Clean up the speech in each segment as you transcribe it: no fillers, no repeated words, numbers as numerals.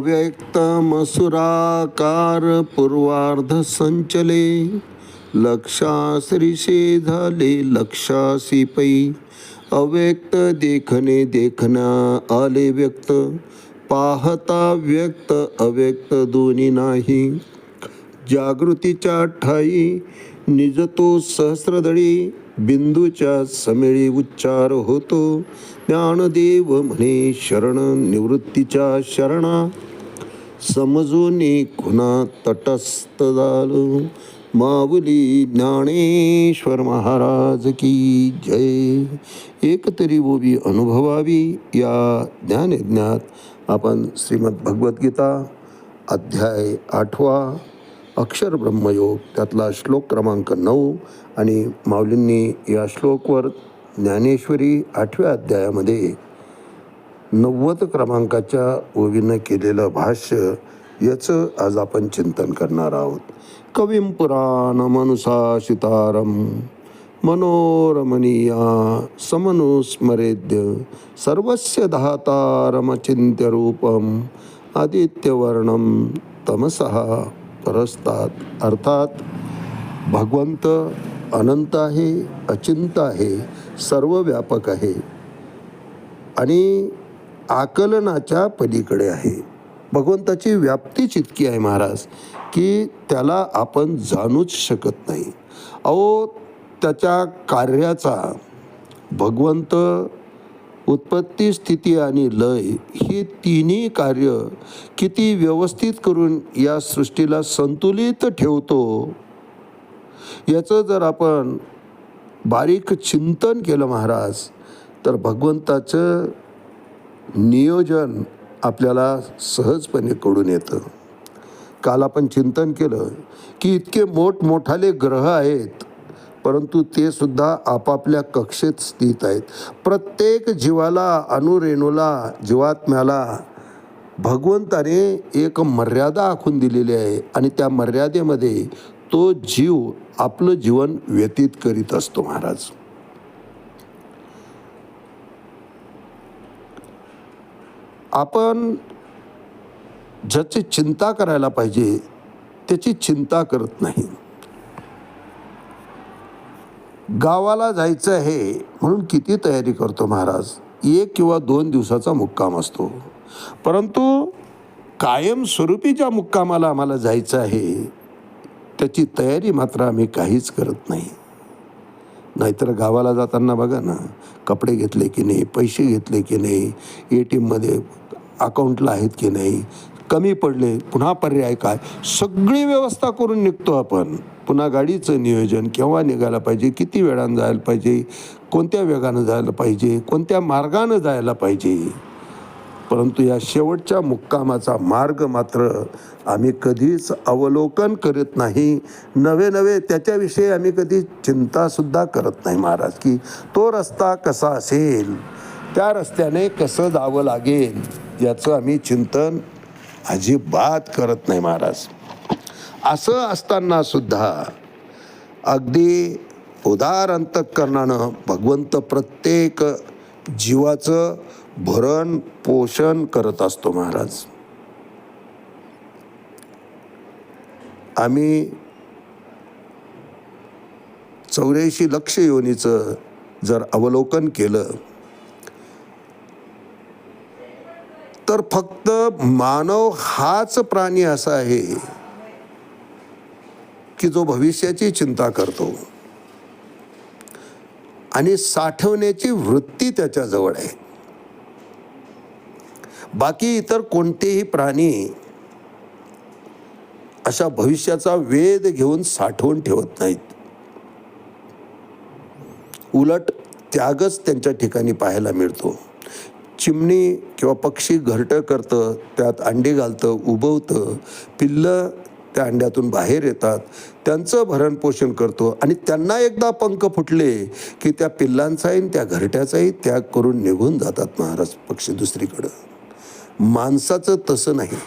अव्यक्तमसुराकार पूर्वार्ध संचले, लक्षाश्रीषे झाले लक्षासी पै. अव्यक्त देखणे देखणा आले व्यक्त, पाहता व्यक्त अव्यक्त दोन्ही नाही. जागृतीच्या ठाई निज तो सहस्रदळी, बिंदूच्या समेळी उच्चार होतो. ज्ञानदेव म्हणे शरण निवृत्तीच्या शरणा, समजूनी खुना तटस्थ झालो. माऊली ज्ञानेश्वर महाराज की जय. एक तरी ओवी अनुभवावी या ज्ञानयज्ञात आपण श्रीमद भगवद्गीता अध्याय 8 अक्षर ब्रह्मयोग त्यातला श्लोक क्रमांक 9 आणि माऊलींनी या श्लोकवर ज्ञानेश्वरी 8व्या अध्यायामध्ये 90 क्रमांकाच्या ओवीनं केलेलं भाष्य याचं आज आपण चिंतन करणार आहोत. कविं पुराणमनुशासितारं मनोरमणीया समनुस्मरेद्य, सर्वस्य धातारमचिन्त्य रूपं आदित्यवर्णं तमसः परस्तात्. अर्थात भगवंत अनंत आहे, अचिंत आहे, सर्व व्यापक आहे आणि आकलनाच्या पलीकडे आहे. भगवंताची व्याप्तीच इतकी आहे महाराज की त्याला आपण जाणूच शकत नाही. अहो, त्याच्या कार्याचा भगवंत उत्पत्ती स्थिती आणि लय ही तिन्ही कार्य किती व्यवस्थित करून या सृष्टीला संतुलित ठेवतो याचं जर आपण बारीक चिंतन केलं महाराज तर भगवंताचं नियोजन आपल्याला सहजपणे कळून येतं. काल आपण चिंतन केलं की इतके मोठमोठाले ग्रह आहेत परंतु ते सुद्धा आपापल्या कक्षेत स्थित आहेत. प्रत्येक जीवाला अणुरेणूला जीवात्म्याला भगवंताने एक मर्यादा आखून दिलेली आहे आणि त्या मर्यादेमध्ये तो जीव आपलं जीवन व्यतीत करीत असतो महाराज. आपण ज्याची चिंता करायला पाहिजे त्याची चिंता करत नाही. गावाला जायचं आहे म्हणून किती तयारी करतो महाराज. 1 किंवा 2 दिवसाचा मुक्काम असतो परंतु कायमस्वरूपी ज्या मुक्कामाला आम्हाला जायचं आहे त्याची तयारी मात्र आम्ही काहीच करत नाही. नाहीतर गावाला जाताना बघा ना, कपडे घेतले की नाही, पैसे घेतले की नाही, ATMमध्ये अकाउंटला आहेत की नाही, कमी पडले पुन्हा पर्याय काय, सगळी व्यवस्था करून निघतो आपण. पुन्हा गाडीचं नियोजन केव्हा निघायला पाहिजे, किती वेळानं जायला पाहिजे, कोणत्या वेगानं जायला पाहिजे, कोणत्या मार्गानं जायला पाहिजे. परंतु या शेवटच्या मुक्कामाचा मार्ग मात्र आम्ही कधीच अवलोकन करत नाही. नवे त्याच्याविषयी आम्ही कधी चिंतासुद्धा करत नाही महाराज की तो रस्ता कसा असेल, त्या रस्त्याने कसं जावं लागेल याचं आम्ही चिंतन अजिबात करत नाही महाराज. असं असताना सुद्धा अगदी उदार अंतःकरणानं भगवंत प्रत्येक जीवाचं भरण पोषण करत असतो महाराज. आम्ही 84 लक्ष योनीचं जर अवलोकन केलं तर फक्त मानव हाच प्राणी असा आहे की जो भविष्याची चिंता करतो आणि साठवण्याची वृत्ती त्याच्याजवळ आहे. बाकी इतर कोणतेही प्राणी अशा भविष्याचा वेध घेऊन साठवून ठेवत नाहीत. उलट त्यागच त्यांच्या ठिकाणी पाहायला मिळतो. चिमणी किंवा पक्षी घरटं करतं, त्यात अंडी घालतं, उबवतं, पिल्लं त्या अंड्यातून बाहेर येतात, त्यांचं भरणपोषण करतो आणि त्यांना एकदा पंख फुटले की त्या पिल्लांचाही त्या घरट्याचाही त्याग करून निघून जातात महाराज पक्षी दुसरीकडं. माणसाचं तसं नाही.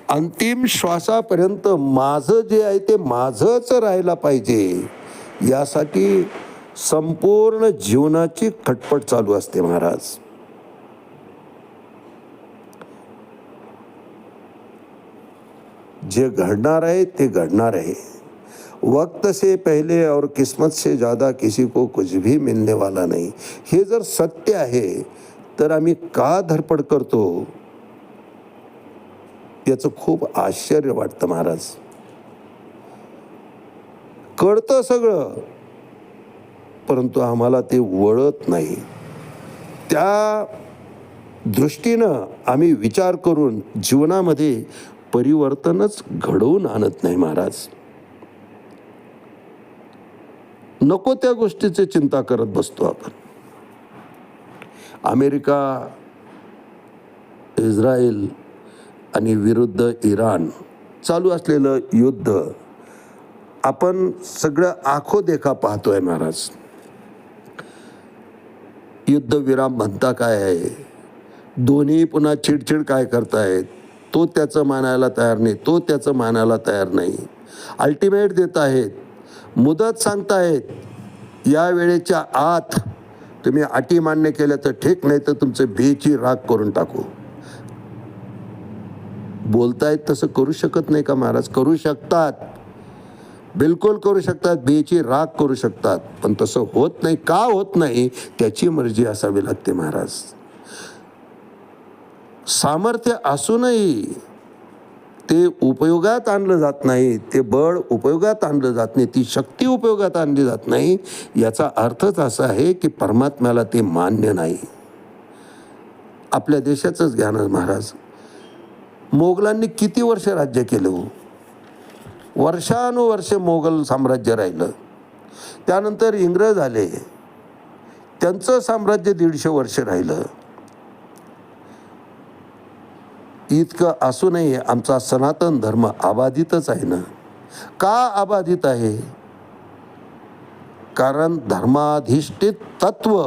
अंतिम श्वासापर्यंत माझं जे आहे ते माझंच राहायला पाहिजे यासाठी संपूर्ण जीवनाची खटपट चालू असते महाराज. जे घडणार आहे ते घडणार आहे. वक्त से पहले और किस्मत से ज़्यादा किसी को कुछ भी मिलने वाला नहीं. हे जर सत्य आहे तर आम्ही का धडपड करतो याचं खूप आश्चर्य वाटतं महाराज. कळतं सगळं, परंतु आम्हाला ते वळत नाही. त्या दृष्टीनं आम्ही विचार करून जीवनामध्ये परिवर्तनच घडवून आणत नाही महाराज. नको त्या गोष्टीची चिंता करत बसतो आपण. अमेरिका, इस्रायल आणि विरुद्ध इराण चालू असलेलं युद्ध आपण सगळं आखो देखा पाहतोय महाराज. युद्धविराम म्हणता काय आहे, दोन्ही पुन्हा चिडचिड काय करतायत, तो त्याचं मानायला तयार नाही, तो त्याचं मानायला तयार नाही. अल्टिमेट देत आहेत, मुदत सांगतायत, या वेळेच्या आत तुम्ही अटी मान्य केल्या तर ठीक, नाही तर तुमचं बेची राख करून टाकू. बोलतायत तसं करू शकत नाही का महाराज? करू शकतात, बिलकुल करू शकतात, बेची राख करू शकतात, पण तसं होत नाही. का होत नाही? त्याची मर्जी असावी लागते महाराज. सामर्थ्य असूनही ते उपयोगात आणलं जात नाही, ते बळ उपयोगात आणलं जात नाही, ती शक्ती उपयोगात आणली जात नाही. याचा अर्थच असा आहे की परमात्म्याला ते मान्य नाही. आपल्या देशाचंच घ्या ना महाराज. मोगलांनी किती वर्ष राज्य केलं हो? वर्षानुवर्षे मोगल साम्राज्य राहिलं. त्यानंतर इंग्रज आले, त्यांचं साम्राज्य 150 वर्ष राहिलं. इतकं असूनही आमचा सनातन धर्म अबाधितच आहे ना. का अबाधित आहे? कारण धर्माधिष्ठित तत्व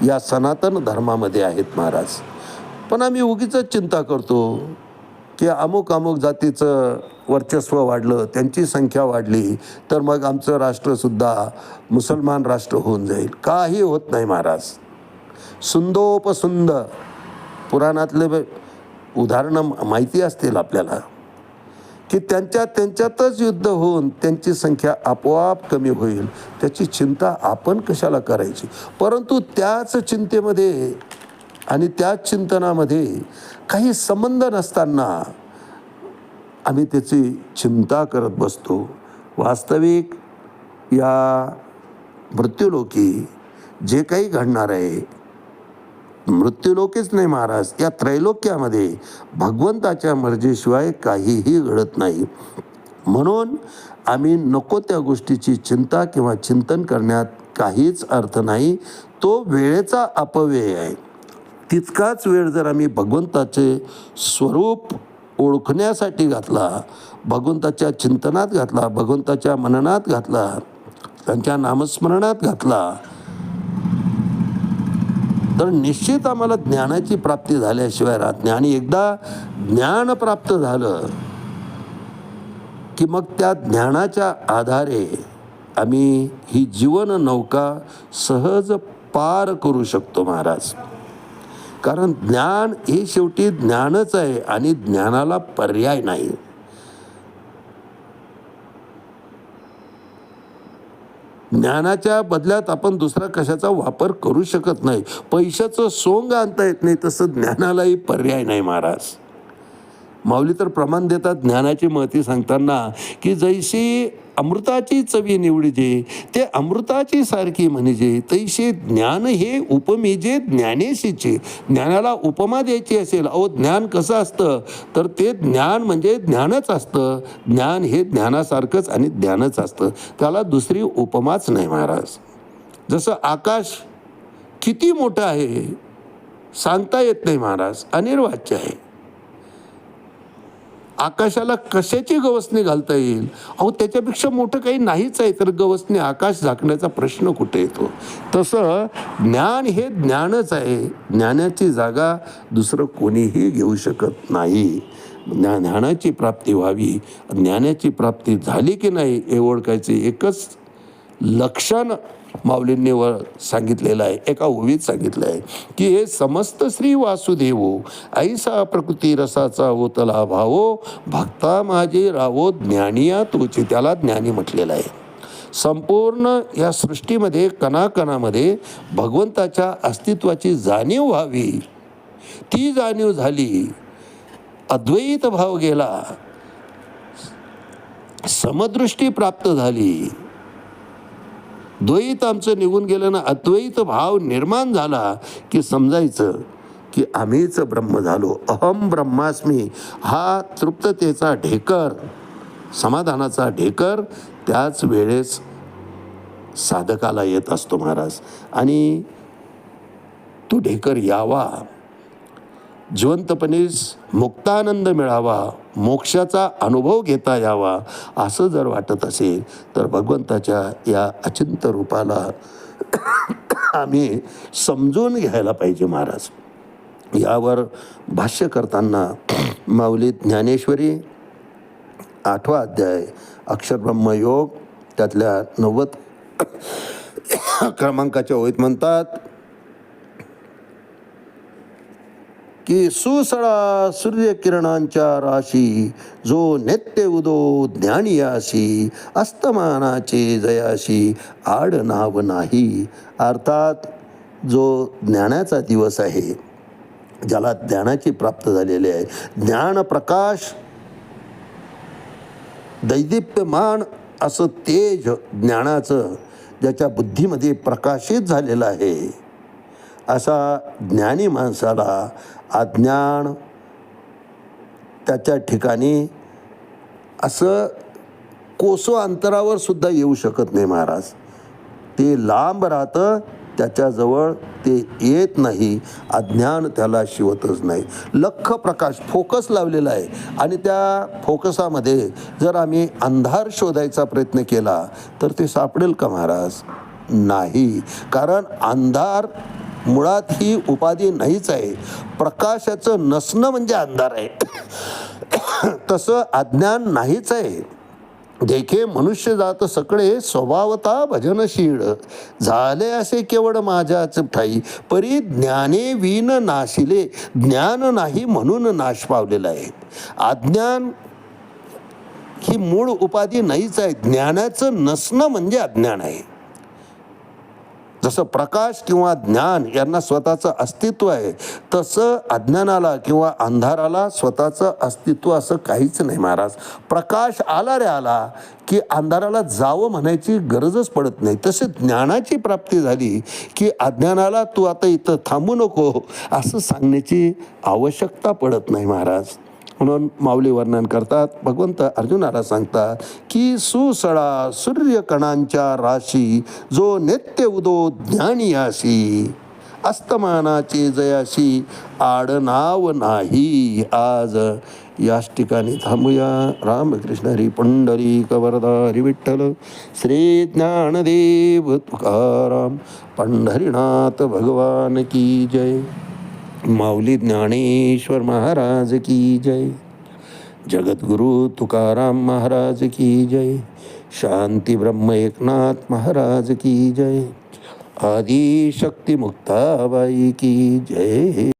या सनातन धर्मामध्ये आहेत महाराज. पण आम्ही उगीच चिंता करतो की अमुक अमुक जातीचं वर्चस्व वाढलं, त्यांची संख्या वाढली तर मग आमचं राष्ट्रसुद्धा मुसलमान राष्ट्र होऊन जाईल. काही होत नाही महाराज. सुंदोपसुंद पुराणातले उदाहरणं माहिती असतील आपल्याला की त्यांच्यातच युद्ध होऊन त्यांची संख्या आपोआप कमी होईल. त्याची चिंता आपण कशाला करायची? परंतु त्याच चिंतेमध्ये आणि त्याच चिंतनामध्ये काही संबंध नसताना आम्ही त्याची चिंता करत बसतो. वास्तविक या मृत्यूलोकी जे काही घडणार आहे, मृत्यूलोकीच नाही महाराज, या त्रैलोक्यामध्ये भगवंताच्या मर्जीशिवाय काहीही घडत नाही. म्हणून आम्ही नको त्या गोष्टीची चिंता किंवा चिंतन करण्यात काहीच अर्थ नाही. तो वेळेचा अपव्यय आहे. तितकाच वेळ जर आम्ही भगवंताचे स्वरूप ओळखण्यासाठी घातला, भगवंताच्या चिंतनात घातला, भगवंताच्या मननात घातला, त्यांच्या नामस्मरणात घातला, तर निश्चित आम्हाला ज्ञानाची प्राप्ती झाल्याशिवाय राहत नाही. आणि एकदा ज्ञान प्राप्त झालं की मग त्या ज्ञानाच्या आधारे आम्ही ही जीवन नौका सहज पार करू शकतो महाराज. कारण ज्ञान हे शेवटी ज्ञानच आहे आणि ज्ञानाला पर्याय नाही. ज्ञानाच्या बदल्यात आपण दुसरा कशाचा वापर करू शकत नाही. पैशाचं सोंग आणता येत नाही, तसं ज्ञानालाही पर्याय नाही महाराज. माऊली तर प्रमाण देतात ज्ञानाची महती सांगताना की जैशी अमृताची चवी निवडीजे ते अमृताची सारखी म्हणजे, तैसे ज्ञान हे उपमेजे ज्ञानेशीचे. ज्ञानाला उपमा द्यायची असेल, अहो ज्ञान कसं असतं तर ते ज्ञान म्हणजे ज्ञानच असतं. ज्ञान हे ज्ञानासारखंच आणि ज्ञानच असतं, त्याला दुसरी उपमाच नाही महाराज. जसं आकाश किती मोठं आहे सांगता येत नाही महाराज, अनिर्वाच्य आहे. आकाशाला कशाची गवसणी घालता येईल? अहो त्याच्यापेक्षा मोठं काही नाहीच आहे, तर गवसणी आकाश झाकण्याचा प्रश्न कुठे येतो? तसं ज्ञान हे ज्ञानच आहे. ज्ञानाची जागा दुसरं कोणीही घेऊ शकत नाही. ज्ञानाची प्राप्ती व्हावी, ज्ञानाची प्राप्ती झाली की नाही हे ओळखायचे एकच लक्षण माऊलींनी सांगितलेलं आहे, एका ओवीत सांगितलं आहे की हे समस्त श्री वासुदेवो ऐसा प्रकृती रसाचा ओतला भावो भक्ता माझे रावो ज्ञानिया तोचे, त्याला ज्ञानी म्हटलेलं आहे. संपूर्ण या सृष्टीमध्ये कणाकणामध्ये भगवंताच्या अस्तित्वाची जाणीव व्हावी, ती जाणीव झाली, अद्वैत भाव गेला, समदृष्टी प्राप्त झाली, द्वैत आमचं निघून गेलं ना, अद्वैत भाव निर्माण झाला की समजायचं की आम्हीच ब्रह्म झालो. अहम ब्रह्मास्मी हा तृप्ततेचा ढेकर, समाधानाचा ढेकर त्याच वेळेस साधकाला येत असतो महाराज. आणि तो ढेकर यावा, जिवंतपणेच मुक्तानंद मिळावा, मोक्षाचा अनुभव घेता यावा, असं जर वाटत असेल तर भगवंताच्या या अचिंत्य रूपाला आम्ही समजून घ्यायला पाहिजे महाराज. यावर भाष्य करताना माऊली ज्ञानेश्वरी 8वा अध्याय अक्षरब्रह्मयोग त्यातल्या 90 क्रमांकाच्या ओळीत म्हणतात की सुसळा सूर्यकिरणांच्या राशी जो नित्य उदो ज्ञानियासी अस्तमानाचे जयाशी आड नाव नाही. अर्थात जो ज्ञानाचा दिवस आहे, ज्याला ज्ञानाची प्राप्त झालेली आहे, ज्ञान प्रकाश दैदिप्यमान असं तेज ज्ञानाचं ज्याच्या बुद्धीमध्ये प्रकाशित झालेलं आहे, असा ज्ञानी माणसाला अज्ञान त्याच्या ठिकाणी असं कोसो अंतरावर सुद्धा येऊ शकत नाही महाराज. ते लांब राहतं, त्याच्याजवळ ते येत नाही, अज्ञान त्याला शिवतच नाही. लख प्रकाश फोकस लावलेला आहे आणि त्या फोकसामध्ये जर आम्ही अंधार शोधायचा प्रयत्न केला तर ते सापडेल का महाराज? नाही. कारण अंधार मुळात ही उपाधी नाहीच आहे. प्रकाशाचं नसणं म्हणजे अंधार आहे. तसं अज्ञान नाहीच आहे. देखे मनुष्य जात सकळे स्वभावता भजनशीळ झाले असे केवळ माझ्याच ठाई परी ज्ञाने विन नाशिले. ज्ञान नाही म्हणून नाश पावलेला आहे. अज्ञान ही मूळ उपाधी नाहीच आहे. ज्ञानाचं नसणं म्हणजे अज्ञान आहे. जसं प्रकाश किंवा ज्ञान यांना स्वतःचं अस्तित्व आहे, तसं अज्ञानाला किंवा अंधाराला स्वतःचं अस्तित्व असं काहीच नाही महाराज. प्रकाश आला रे आला की अंधाराला जावं म्हणायची गरजच पडत नाही. तसे ज्ञानाची प्राप्ती झाली की अज्ञानाला तू आता इथं थांबू नको असं सांगण्याची आवश्यकता पडत नाही महाराज. म्हणून माऊली वर्णन करतात, भगवंत अर्जुनाला सांगतात की सुसळा सूर्यकणांच्या राशी जो नित्य उदो ज्ञानियासी अस्तमानाचे जयाशी आडनाव नाही. आज याच ठिकाणी थांबूया. रामकृष्ण हरी पुंडलिक वरदा हरी विठ्ठल श्री ज्ञानदेव तुकाराम पंढरीनाथ भगवान की जय. माऊली ज्ञानेश्वर महाराज की जय. जगद्गुरु तुकाराम महाराज की जय. शांती ब्रह्म एकनाथ महाराज की जय. आदि शक्ती मुक्ताबाई की जय.